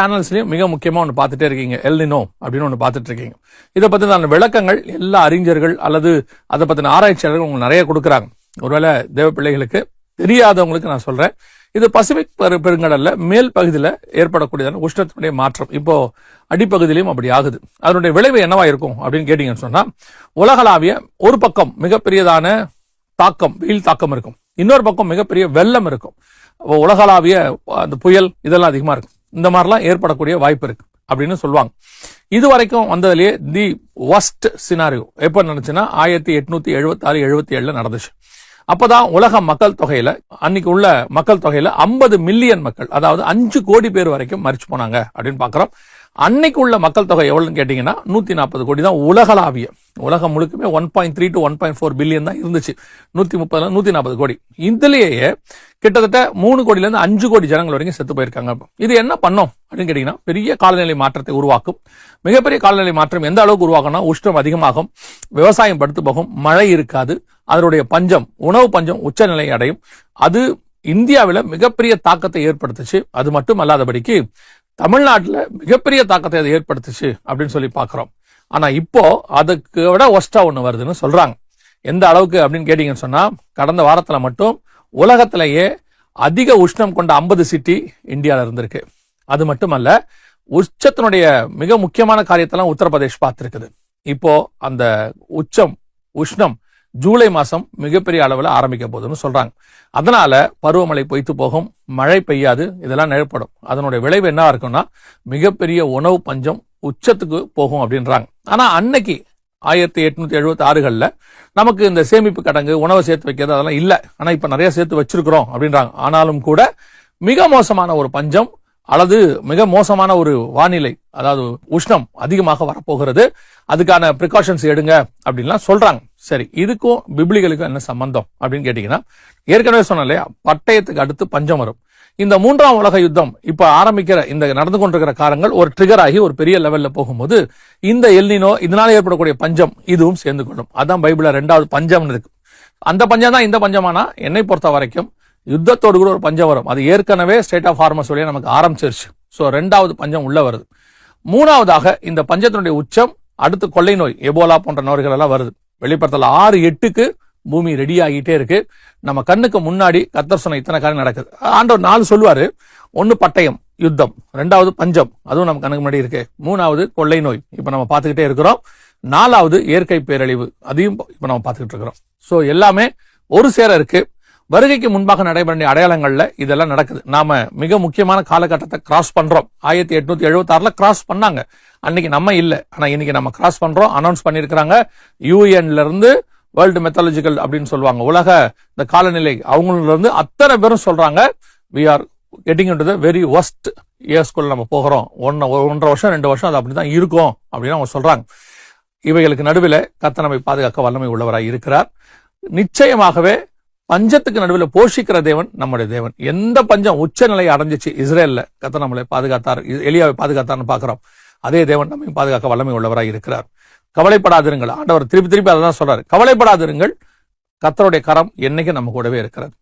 சேனல்ஸ்லயும் மிக முக்கியமா ஒன்று பார்த்துட்டே இருக்கீங்க, எல்னினோ அப்படின்னு ஒன்று பார்த்துட்டு இருக்கீங்க. இதை பத்தின விளக்கங்கள் எல்லா அறிஞர்கள் அல்லது அதை பத்தின ஆராய்ச்சியாளர்கள் உங்களுக்கு நிறைய கொடுக்குறாங்க. ஒருவேளை தேவ பிள்ளைகளுக்கு தெரியாதவங்களுக்கு நான் சொல்றேன், இது பசிபிக் பெருங்கடல்ல மேல் பகுதியில் ஏற்படக்கூடியதான உஷ்ணத்தினுடைய மாற்றம் இப்போ அடிப்பகுதியிலும் அப்படி ஆகுது. அதனுடைய விளைவு என்னவா இருக்கும் அப்படின்னு கேட்டீங்கன்னு சொன்னா, உலகளாவிய ஒரு பக்கம் மிகப்பெரியதான தாக்கம், வெயில் தாக்கம் இருக்கும், இன்னொரு பக்கம் மிகப்பெரிய வெள்ளம் இருக்கும், உலகளாவிய அந்த புயல் இதெல்லாம் அதிகமா இருக்கும். இந்த மாதிரிலாம் ஏற்படக்கூடிய வாய்ப்பு இருக்கு அப்படின்னு சொல்லுவாங்க. இது வரைக்கும் வந்ததுலயே தி வர்ஸ்ட் சினாரியோ எப்ப நடந்துச்சுன்னா 1876-77 நடந்துச்சு. அப்பதான் உலக மக்கள் தொகையில, அன்னைக்கு உள்ள மக்கள் தொகையில 50 மில்லியன் மக்கள், அதாவது 5 கோடி பேர் வரைக்கும் மரிச்சு போனாங்க அப்படின்னு பாக்குறோம். அன்னைக்கு உள்ள மக்கள் தொகை எவ்வளவுன்னு கேட்டீங்கன்னா 140 கோடி தான். உலகளாவிய, உலகம் முழுக்குமே 1.3 to 1.4 பில்லியன் தான் இருந்துச்சு. 130 140 கோடி. இதுலயே கிட்டத்தட்ட 3 கோடியில இருந்து 5 கோடி ஜனங்கள் வரைக்கும் செத்து போயிருக்காங்க. இது என்ன பண்ணும் அப்படின்னு கேட்டீங்கன்னா, பெரிய காலநிலை மாற்றத்தை உருவாக்கும். மிகப்பெரிய காலநிலை மாற்றம் எந்த அளவுக்கு உருவாக்கும்னா, உஷ்ணம் அதிகமாகும், விவசாயம் படுத்து போகும், மழை இருக்காது, அதனுடைய பஞ்சம், உணவு பஞ்சம் உச்சநிலை அடையும். அது இந்தியாவில் மிகப்பெரிய தாக்கத்தை ஏற்படுத்துச்சு. அது மட்டும் அல்லாதபடிக்கு தமிழ்நாட்டுல மிகப்பெரிய தாக்கத்தை அதை ஏற்படுத்துச்சு அப்படின்னு சொல்லி பாக்குறோம். ஆனா இப்போ அதுக்கு விட ஒஸ்டா ஒண்ணு வருதுன்னு சொல்றாங்க. எந்த அளவுக்கு அப்படின்னு கேட்டீங்கன்னு சொன்னா, கடந்த வாரத்துல மட்டும் உலகத்திலேயே அதிக உஷ்ணம் கொண்ட 50 சிட்டி இந்தியால இருந்திருக்கு. அது மட்டுமல்ல, உச்சத்தினுடைய மிக முக்கியமான காரியத்தெல்லாம் உத்தரப்பிரதேஷ் பார்த்திருக்குது. இப்போ அந்த உஷ்ணம் ஜூலை மாசம் மிகப்பெரிய அளவில் ஆரம்பிக்க போகுதுன்னு சொல்றாங்க. அதனால பருவமழை பொய்த்து போகும், மழை பெய்யாது, இதெல்லாம் ஏற்படும். அதனுடைய விளைவு என்ன இருக்கும்னா, மிகப்பெரிய உணவு பஞ்சம் உச்சத்துக்கு போகும் அப்படின்றாங்க. ஆனா அன்னைக்கு 1876 நமக்கு இந்த சேமிப்பு கடங்கு, உணவை சேர்த்து வைக்கிறது அதெல்லாம் இல்ல. ஆனா இப்ப நிறைய சேர்த்து வச்சிருக்கிறோம் அப்படின்றாங்க. ஆனாலும் கூட மிக மோசமான ஒரு பஞ்சம் அல்லது மிக மோசமான ஒரு வானிலை, அதாவது உஷ்ணம் அதிகமாக வரப்போகிறது, அதுக்கான பிரிகாஷன்ஸ் எடுங்க அப்படின்லாம் சொல்றாங்க. சரி, இதுக்கும் பிப்ளிகளுக்கும் என்ன சம்பந்தம் அப்படின்னு கேட்டீங்கன்னா, ஏற்கனவே சொன்ன இல்லையா, பட்டயத்துக்கு அடுத்து பஞ்சம் வரும். இந்த 3ஆம் உலக யுத்தம் இப்ப ஆரம்பிக்கிற, இந்த நடந்து கொண்டிருக்கிற காரங்கள் ஒரு ட்ரிகர் ஆகி ஒரு பெரிய லெவல்ல போகும்போது இந்த எல்னினோ, இதனால ஏற்படக்கூடிய பஞ்சம் இதுவும் சேர்ந்து கொள்ளும். அதான் பைபிள்ல 2வது பஞ்சம் இருக்கு. அந்த பஞ்சம் தான் இந்த பஞ்சமானா, என்னை பொறுத்த வரைக்கும் யுத்தத்தோடு கூட ஒரு பஞ்சம் வரும். அது ஏற்கனவே ஸ்டேட் ஆஃப் ஹார்மஸ் வழியா நமக்கு ஆரம்பிச்சிருச்சு. சோ 2வது பஞ்சம் உள்ள வருது. 3ஆவதாக இந்த பஞ்சத்தினுடைய உச்சம் அடுத்து கொள்ளை நோய், எபோலா போன்ற நோய்கள் எல்லாம் வருது. வெளிப்படத்துல 6-8க்கு பூமி ரெடி ஆகிட்டே இருக்கு. நம்ம கண்ணுக்கு முன்னாடி கர்த்தர் சொன்ன இத்தனை காரியம் நடக்குது. ஆண்டவர் 4 சொல்லுவாரு. 1 பட்டயம், யுத்தம், 2வது பஞ்சம், அதுவும் நம்ம கண்ணுக்கு முன்னாடி இருக்கு, 3வது கொள்ளை நோய், இப்ப நம்ம பார்த்துக்கிட்டே இருக்கிறோம், 4வது இயற்கை பேரழிவு, அதையும் இப்ப நம்ம பார்த்துக்கிட்டு இருக்கிறோம். சோ எல்லாமே ஒரு சேர இருக்கு. வருகைக்கு முன்பாக நடைபெற வேண்டிய அடையாளங்கள்ல இதெல்லாம் நடக்குது. நாம மிக முக்கியமான காலகட்டத்தை கிராஸ் பண்றோம். 1876 கிராஸ் பண்ணாங்க. அன்னைக்கு நம்ம இல்ல, ஆனா இன்னைக்கு நம்ம கிராஸ் பண்றோம். அனௌன்ஸ் பண்ணிருக்காங்க. யூஎன்ல இருந்து, வேர்ல்டு மெத்தாலஜிக்கல் அப்படின்னு சொல்லுவாங்க, உலக இந்த காலநிலை, அவங்கள இருந்து அத்தனை பேரும் சொல்றாங்க, we are getting into the very worst yearsக்குள்ள நம்ம போகிறோம். 1.5 வருஷம் 2 வருஷம் அது அப்படிதான் இருக்கும் அப்படின்னு அவங்க சொல்றாங்க. இவைகளுக்கு நடுவில் கர்த்தர் நம்மை பாதுகாக்க வல்லமை உள்ளவராய் இருக்கிறார். நிச்சயமாகவே பஞ்சத்துக்கு நடுவில் போஷிக்கிற தேவன் நம்முடைய தேவன். எந்த பஞ்சம் உச்சநிலை அடைஞ்சிச்சு இஸ்ரேல்ல, கர்த்தர் நம்மளை பாதுகாத்தார், எலியாவை பாதுகாத்தார்னு பாக்குறோம். அதே தேவன் நம்மை பாதுகாக்க வல்லமை உள்ளவராய் இருக்கிறார். கவலைப்படாதிருங்கள். ஆண்டவர் திருப்பி திருப்பி அதான் சொல்றாரு, கவலைப்படாதிருங்கள், கர்த்தருடைய கரம் என்னைக்கு நம்ம கூடவே இருக்கிறது.